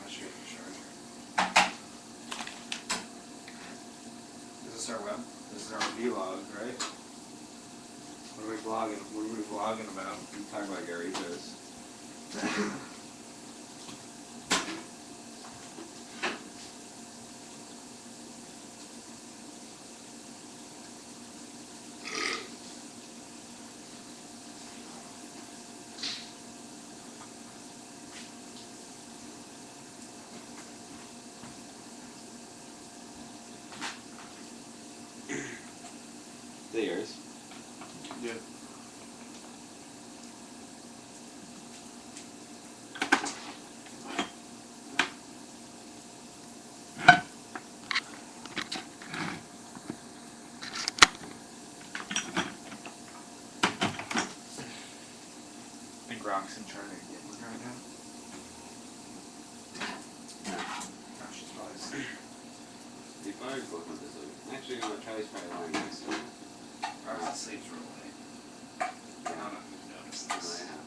should get the charger. Is this our web? This is our vlog, right? What are we vlogging? What are we vlogging about? We talk about Garritos. They yours? Yeah. I think Roxanne trying to get one right now. Oh, she's probably asleep. The fire's looking at this way. Actually, you know what? Charlie's probably lying next to me. Roxanne sleeps real late. I don't know if you've noticed this. Oh,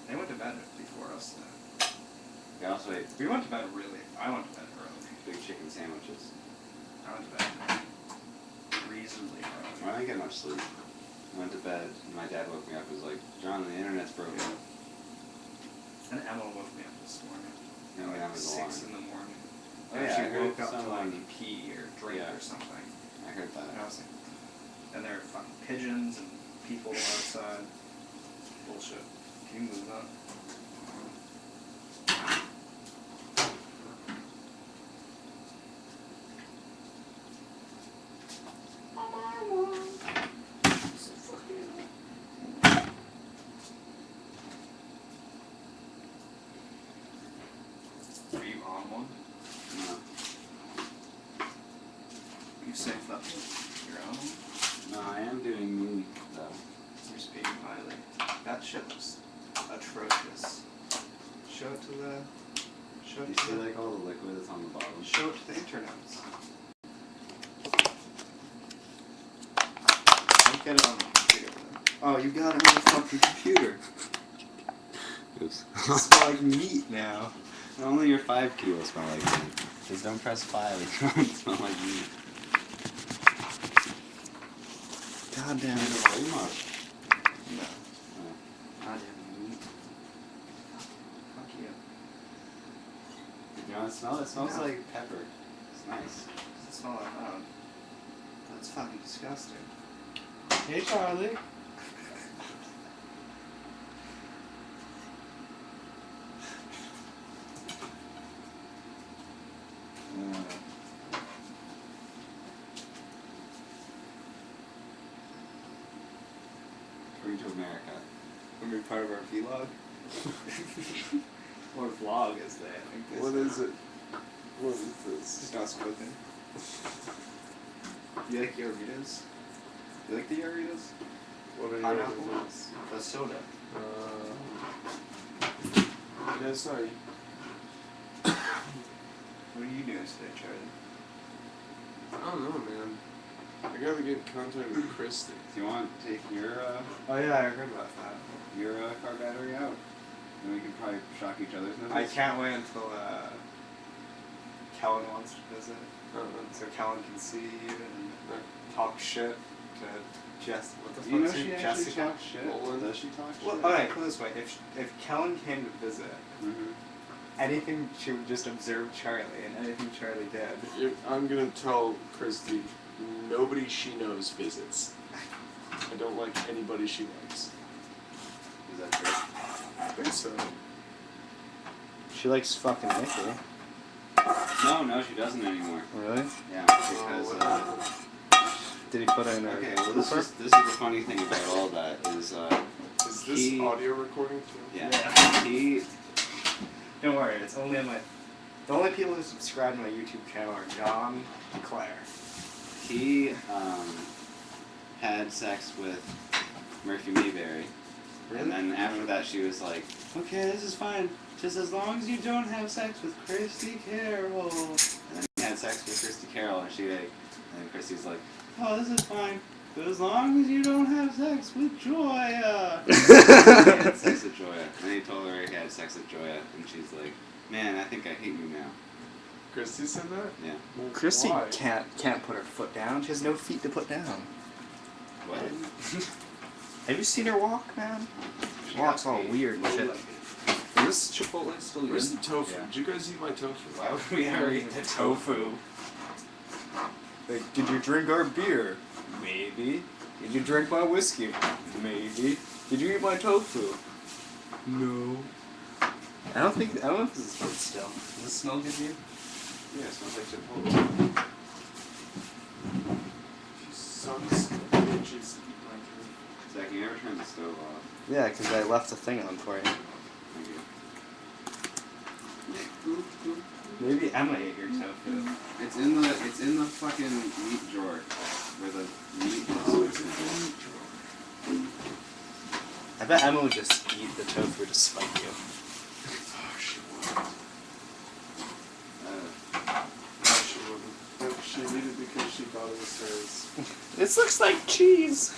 They went to bed before us though. yeah. We also ate We went to bed I went to bed early. big chicken sandwiches. I went to bed reasonably early. I didn't get much sleep. I went to bed, and my dad woke me up and was like, John, the internet's broken. And Emma woke me up this morning. Yeah, At that like was 6 alarm. in the morning. Oh, And yeah, I she heard woke up to someone- like pee or drink Yeah. or something. I heard that. And I was like, and there are fucking pigeons and people outside. Bullshit. Can you move that? Are you on one? No. You safe up your own? No, I am doing me, though. You're speaking highly. That shit looks atrocious. Show it to the... Show You it to see, the... like, all the liquid that's on the bottom? Show it to the internet. Don't get it on the computer. Oh, you got it on the fucking computer. Oops. You smell like meat now. Only your 5 key will smell like meat. Just don't press 5, it won't smell like meat. God damn Turn it. the volume up. No. Oh. God damn meat. Fuck you. You know what it smells? It smells No. like pepper. It's nice. Does it smell like that? That's fucking disgusting. Hey, Charlie. Free to America. Will be part of our vlog? Or vlog is that? I think this What is it? What is this? Just us cooking. You like Yarritos? You like the Yarritos? What are Pineapple? yours? The soda. Yeah, sorry. What are you doing today, Charlie? I don't know, man. I gotta get in contact with Christy. Do you want to take your Oh yeah, I heard about that. car battery out? And we can probably shock each other's noses. I can't wait until Kellen wants to visit. So Kellen can see you and talk shit to Jess. What the You know fuck's her she name? actually Jessica? talks shit. Well, Does she talk Well, shit? okay, put it this way. If Kellen came to visit, Mm-hmm. anything she would just observe Charlie, and anything Charlie did. I'm gonna tell Christy, nobody she knows visits. I don't like anybody she likes. Is that true? I think so. She likes fucking Nikki. No, she doesn't anymore. Really? Yeah, because Did he put in her? okay, well this is the funny thing about all that is Is this audio recording too? yeah. He Don't worry, it's only on my. The only people who subscribe to my YouTube channel are John and Claire. he had sex with Murphy Mayberry. Really? And then after that she was like, okay, this is fine. Just as long as you don't have sex with Christy Carroll. And then he had sex with Christy Carroll and then Christy's like, oh, this is fine. But as long as you don't have sex with Joya. He had sex with Joya. And he told her he had sex with Joya. And she's like, man, I think I hate you now. Christy said that? Yeah. Well, Christy why? can't put her foot down. She has no feet to put down. What? Have you seen her walk, man? She Walks got all paid. weird and shit. Is this Chipotle still Where's good? the tofu? Yeah. Did you guys eat my tofu? Why would we ever eat the tofu? Like, did you drink our beer? Maybe. Did you drink my whiskey? Maybe. Did you eat my tofu? No. I don't know if this is good still. Does this smell good to you? Yeah, it smells like Chipotle. You sons of bitches eat my tofu. Zach, you never turned the stove off. Yeah, because I left the thing on for you. Thank you. Maybe Emma ate your tofu. It's in the fucking meat drawer. Where the meat Oh, is. it's in the meat drawer. I bet Emma would just eat the tofu to spite you. Oh, she wouldn't. Uh, No, she wouldn't. No, she ate it because she thought it was hers. This looks like cheese.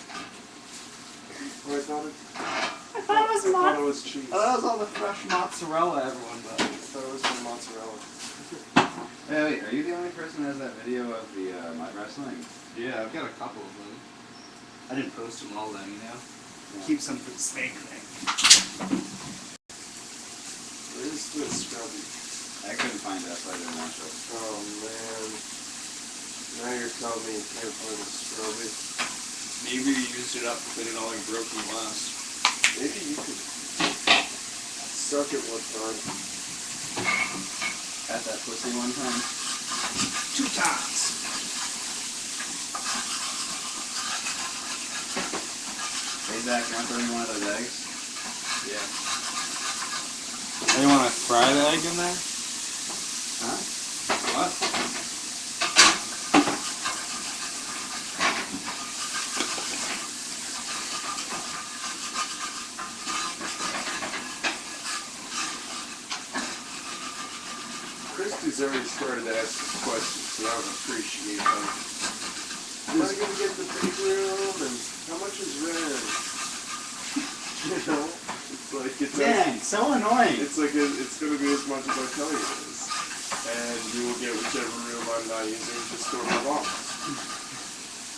Oh, I thought it. I thought it was cheese. I thought it was all the fresh mozzarella everyone I loves. thought it was from mozzarella. wait, are you the only person who has that video of the mud wrestling? Yeah, I've got a couple of them. I didn't post them all then, you know? Yeah. Keep some for the snake thing. Where's the scrubby? I couldn't find that, so I didn't watch it. Oh man. Now you're telling me you can't find the scrubby. Maybe you used it up to clean it all like broken glass. Maybe you could suck it one time. Got that pussy one time. 2 times. Hey Zach, you want to throw me one of those eggs? Yeah. You want to fry the egg in there? Huh? What? Christy's already started to ask us questions, so I don't appreciate them. Am I gonna get the big room, and how much is rent? You know? It's like, Man, so annoying. it's like, it's gonna be as much as I tell you it is. And you will get whichever room I'm not using, just go to my box.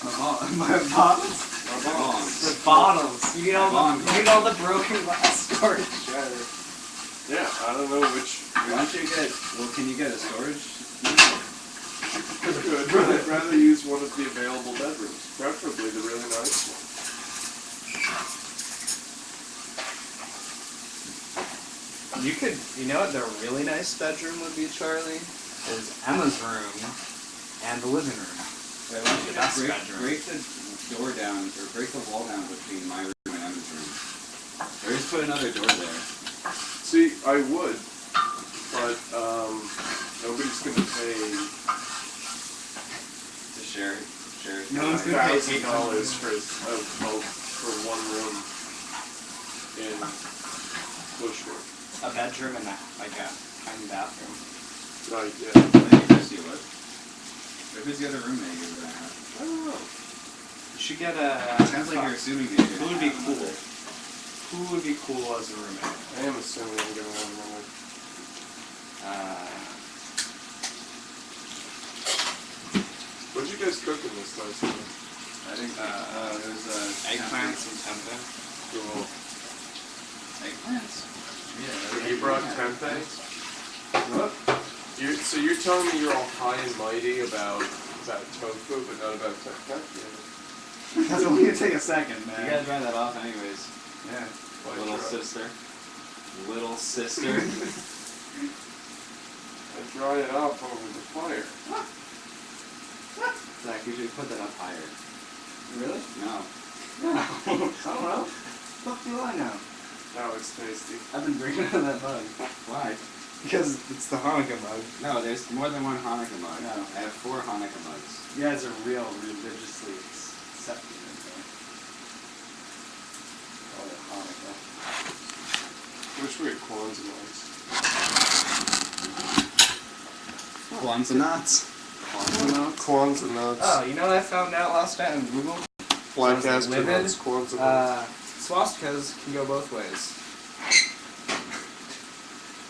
My bottles? My box. The bottles. You need all the broken glass storage. Shatter. Yeah, I don't know which. Why don't you get, well, can you get a storage? Good, but I'd rather use one of the available bedrooms, preferably the really nice one. You could, you know what the really nice bedroom would be, Charlie? Is Emma's room and the living room. Wait, why don't you That's just bedroom. break the door down, or break the wall down between my room and Emma's room? Or just put another door there. See, I would, but nobody's gonna pay To share it. No one's gonna pay $1,000 for one room in Bushwick. A bedroom and like a tiny bathroom. Like, yeah, I think Christy would. Or who's the other roommate you're gonna have? I don't know. You should get a. Sounds like you're assuming that you're Who would gonna be have cool? another. Who would be cool as a roommate? I am assuming I'm gonna have another. What did you guys cook in this last time? I think there's Eggplants and tempeh. Cool. Eggplants? Yeah. You brought tempeh? What? So you're telling me you're all high and mighty about tofu, but not about tempeh? That's only gonna take a second, You man. gotta dry that off anyways. Yeah. Little sister. Little sister. I dry it up over the fire. Zach, you should put that up higher. Really? No. No. I don't know. Fuck do I know? Now it's tasty. I've been drinking out of that mug. Why? Because it's the Hanukkah mug. No, there's more than one Hanukkah mug. No. I have 4 Hanukkah mugs. You guys are real religiously accepting it, though. Call it Hanukkah. Wish we had Kwanzaa mugs. Kwanzaa nuts. Kwanzaa nuts. Oh, you know what I found out last night on Google? Black Sounds like livid. astronauts, Kwanzaa. Swastikas can go both ways.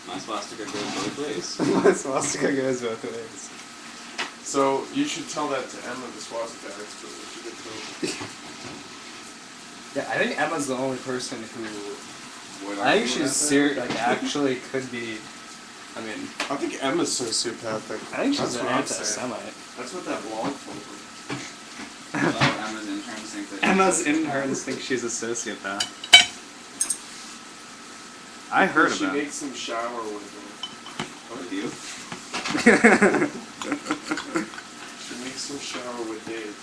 My swastika goes both ways. My swastika goes both ways. So you should tell that to Emma, the swastika expert. When she gets home. Yeah, I think Emma's the only person who. What I are think you she's about serious. Like, actually, could be. I mean, I think Emma's sociopathic. I think she's That's an what I'm saying. anti-Semite. That's what that blog told me. Well, Emma's interns think that. Emma's interns think she's a sociopath. I heard She about it. makes them shower with With you? She makes them shower with Dave.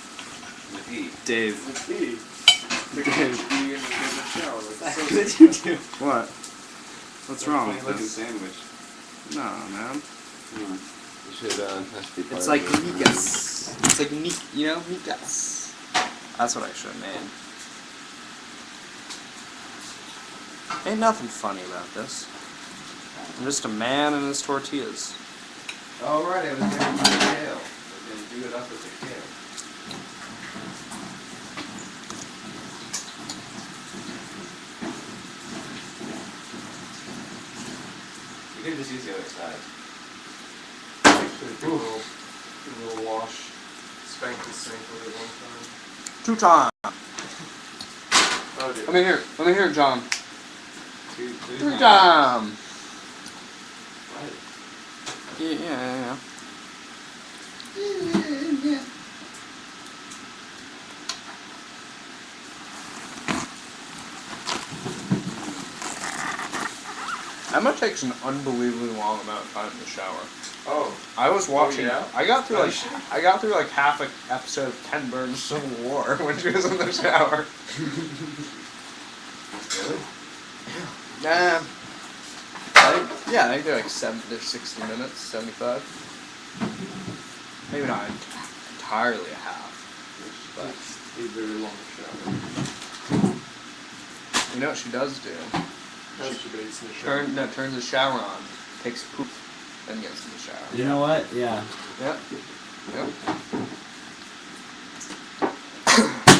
With he. Dave. With Dave. They're going to be in a shower like a What sociopath. did you do? What? What's wrong Funny with looking this? sandwich. No, man. You should have to be part It's of like it. migas. It's like migas. That's what I should have made. Ain't nothing funny about this. I'm just a man and his tortillas. Oh, right, I was there with the kale. I was going to do it up with the kale. You could just use the other side. Actually, do a little wash. Spank the sink with it one time. 2 times. Oh, dude. Let me hear, John. 2 3 times. What? Yeah. Emma takes an unbelievably long amount of time in the shower. Oh. I was watching. yeah? I got through Oh, like shit. half an episode of Ken Burns' Civil War when she was in the shower. Really? Nah. I think they're like 60 minutes, 75. Maybe not entirely a half, but That's a very long shower. you know what she does do? Masturbates in the shower. Turns the shower on, takes a poop, then gets in the shower. You know what? Yeah. Yep.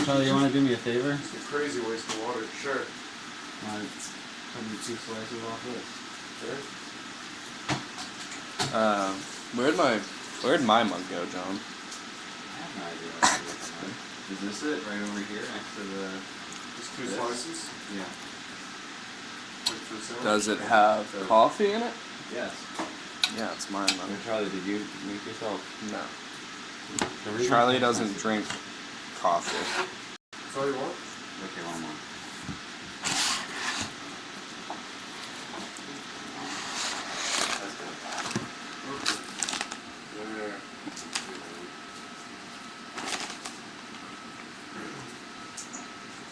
Charlie, you want to do me a favor? It's a crazy waste of water. Sure. Put me 2 slices off this. Sure. Where'd my mug go, John? I have no idea what to do with the mug. Is this it? Right over here next to the... Just 2 This? slices. Yeah. Like for sandwich. Does it have coffee in it? Yes. Yeah, it's mine, Oh, man. Charlie, did you make yourself? No. The reason- Charlie doesn't drink coffee. That's all you want? Okay, one more. That's good. There.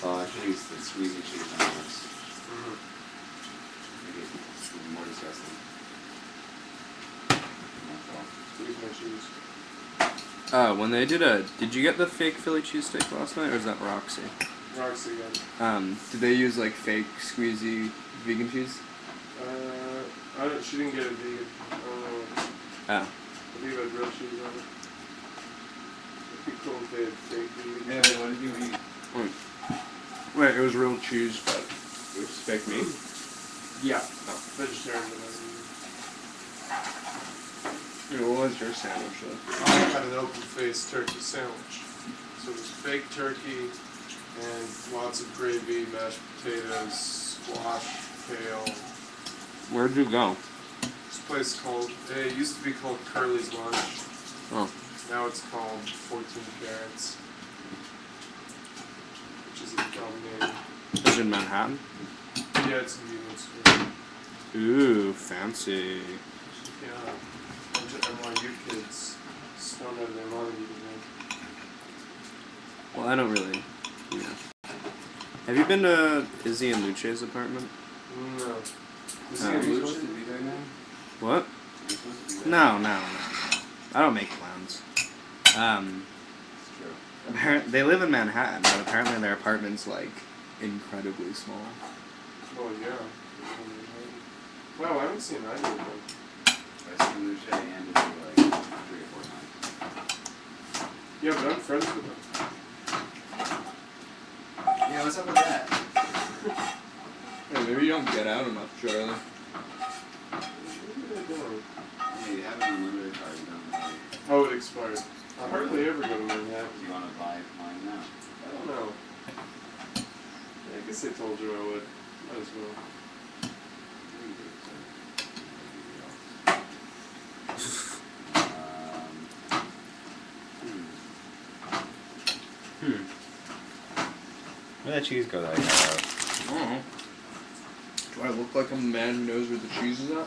Oh, I should use the squeezy cheese on this. Mm-hmm. Make it even more disgusting. Squeeze my cheese. When they did you get the fake Philly cheesesteak last night, or is that Roxy? Roxy again. Did they use like fake squeezy vegan cheese? She didn't get it vegan. I don't know. Oh. I believe it had real cheese on it. It'd be cool if they had fake vegan. Yeah, what did you eat? Wait, it was real cheese, but it was fake meat? Yeah. No. Vegetarian, but What was your sandwich though? I had an open-faced turkey sandwich. So it was fake turkey and lots of gravy, mashed potatoes, squash, kale. Where'd you go? This place called, it used to be called Curly's Lunch. Oh. Now it's called 14 Carrots. Which is a dumb name. Is it in Manhattan? Yeah, it's convenience store. Ooh, fancy. Yeah. Bunch of NYU kids stoned out of their mind eating Well, I don't really. Yeah. Have you been to Izzy and Luce's apartment? it. No. Is Oh. he a Are you Lucha? supposed to be there now? What? Are you supposed to be there? No. I don't make clowns. It's true. They live in Manhattan, but apparently their apartment's like incredibly small. Oh, yeah. Wow, I haven't seen either of them. I've seen Lucia and Izzy like 3 or 4 times. Yeah, but I'm friends with them. What's up with that? Hey, maybe you don't get out enough, Charlie. Maybe I don't. Hey, you have an unlimited card. You don't really. Oh, it expired. I hardly ever go to Manhattan. Do you want to buy mine now? I don't know. I guess I told you I would. Might as well. Where'd that cheese go that I got out? I don't know. Do I look like I'm the man who knows where the cheese is at?